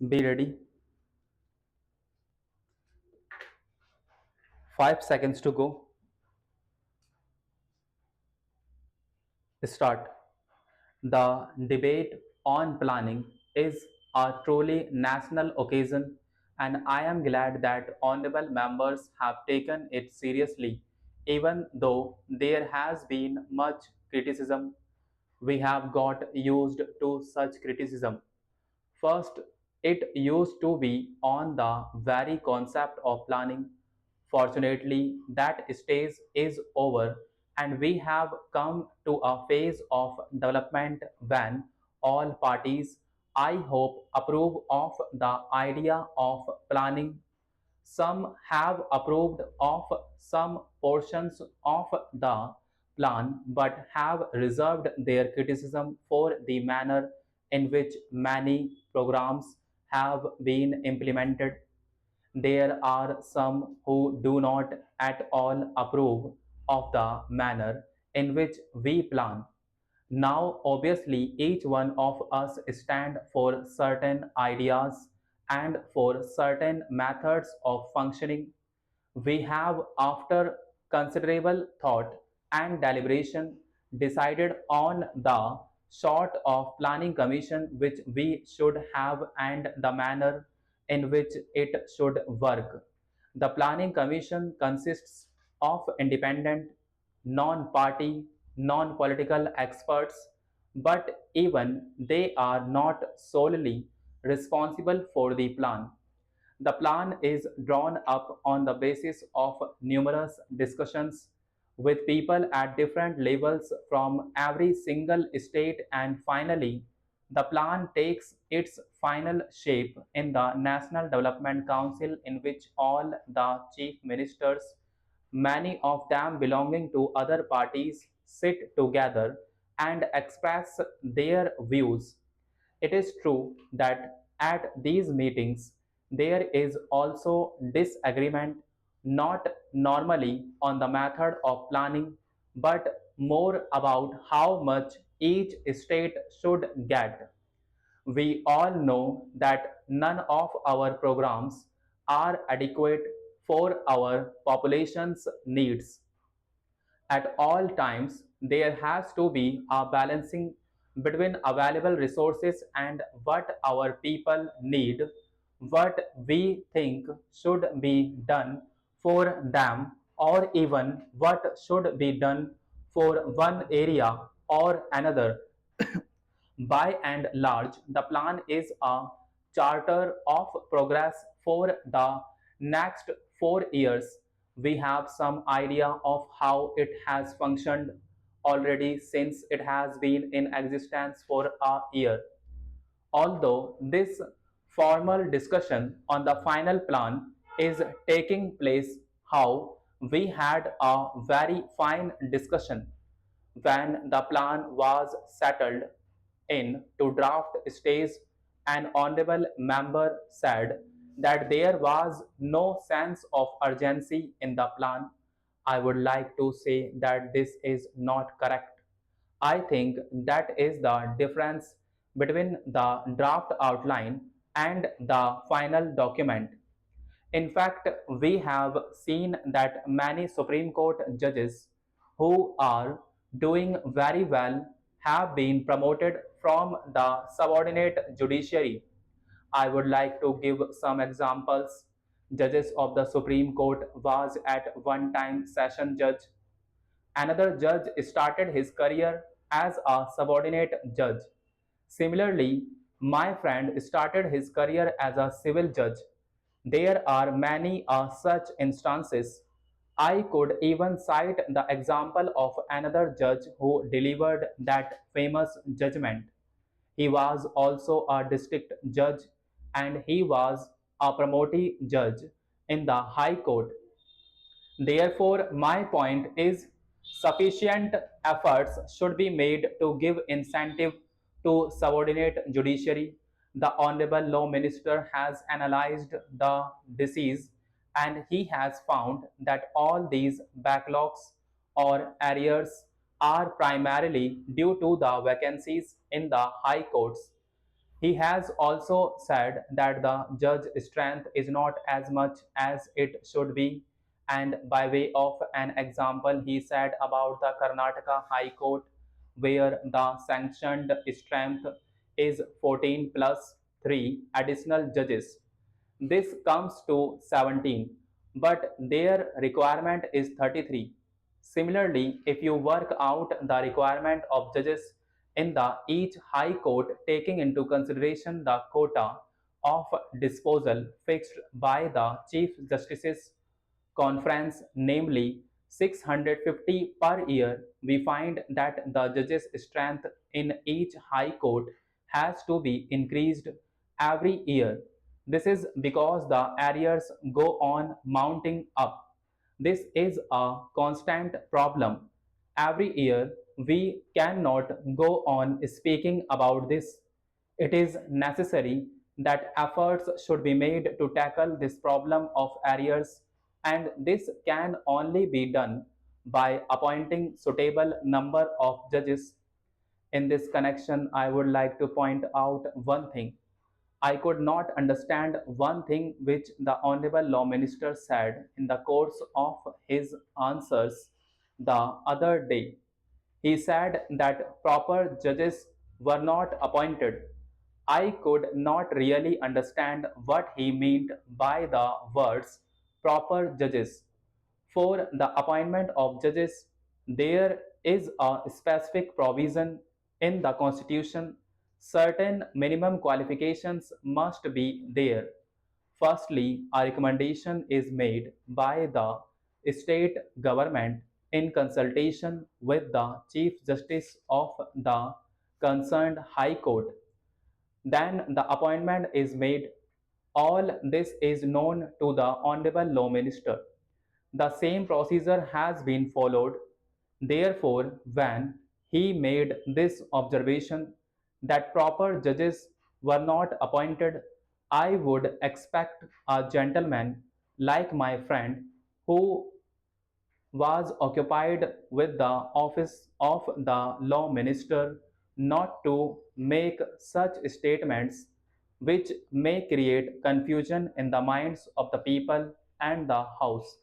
Be ready. 5 seconds to go. Start. The debate on planning is a truly national occasion, and I am glad that honorable members have taken it seriously, even though there has been much criticism. We have got used to such criticism. First, it used to be on the very concept of planning. Fortunately, that stage is over, and we have come to a phase of development when all parties, I hope, approve of the idea of planning. Some have approved of some portions of the plan but have reserved their criticism for the manner in which many programs have been implemented. There are some who do not at all approve of the manner in which we plan. Now, obviously, each one of us stand for certain ideas and for certain methods of functioning. We have, after considerable thought and deliberation, decided on the sort of planning commission which we should have and the manner in which it should work. The planning commission consists of independent, non-party, non-political experts, but even they are not solely responsible for the plan. The plan is drawn up on the basis of numerous discussions with people at different levels from every single state, and finally, the plan takes its final shape in the National Development Council, in which all the chief ministers, many of them belonging to other parties, sit together and express their views. It is true that at these meetings there is also disagreement, not normally on the method of planning, but more about how much each state should get. We all know that none of our programs are adequate for our population's needs. At all times, there has to be a balancing between available resources and what our people need, what we think should be done for them, or even what should be done for one area or another. By and large, the plan is a charter of progress for the next 4 years. We have some idea of how it has functioned already since it has been in existence for a year. Although this formal discussion on the final plan is taking place, how we had a very fine discussion when the plan was settled in to draft stage. An honorable member said that there was no sense of urgency in the plan. I would like to say that this is not correct. I think that is the difference between the draft outline and the final document. In fact, we have seen that many Supreme Court judges who are doing very well have been promoted from the subordinate judiciary. I would like to give some examples. Judges of the Supreme Court was at one time session judge. Another judge started his career as a subordinate judge. Similarly, my friend started his career as a civil judge. There are many such instances. I could even cite the example of another judge who delivered that famous judgment. He was also a district judge and he was a promotee judge in the High Court. Therefore, my point is sufficient efforts should be made to give incentive to subordinate judiciary. The Honorable Law Minister has analyzed the disease and he has found that all these backlogs or arrears are primarily due to the vacancies in the high courts. He has also said that the judge's strength is not as much as it should be. And by way of an example, he said about the Karnataka High Court, where the sanctioned strength is 14 plus 3 additional judges. This comes to 17, but their requirement is 33. Similarly, if you work out the requirement of judges in the each high court taking into consideration the quota of disposal fixed by the Chief Justice's conference, namely 650 per year, we find that the judges' strength in each high court has to be increased every year. This is because the arrears go on mounting up. This is a constant problem. Every year, we cannot go on speaking about this. It is necessary that efforts should be made to tackle this problem of arrears, and this can only be done by appointing suitable number of judges. In this connection, I would like to point out one thing. I could not understand one thing which the Honorable Law Minister said in the course of his answers the other day. He said that proper judges were not appointed. I could not really understand what he meant by the words proper judges. For the appointment of judges, there is a specific provision in the Constitution. Certain minimum qualifications must be there. Firstly, a recommendation is made by the state government in consultation with the Chief Justice of the concerned High Court. Then the appointment is made. All this is known to the Honorable Law Minister. The same procedure has been followed. Therefore, when he made this observation that proper judges were not appointed, I would expect a gentleman like my friend who was occupied with the office of the law minister not to make such statements which may create confusion in the minds of the people and the house.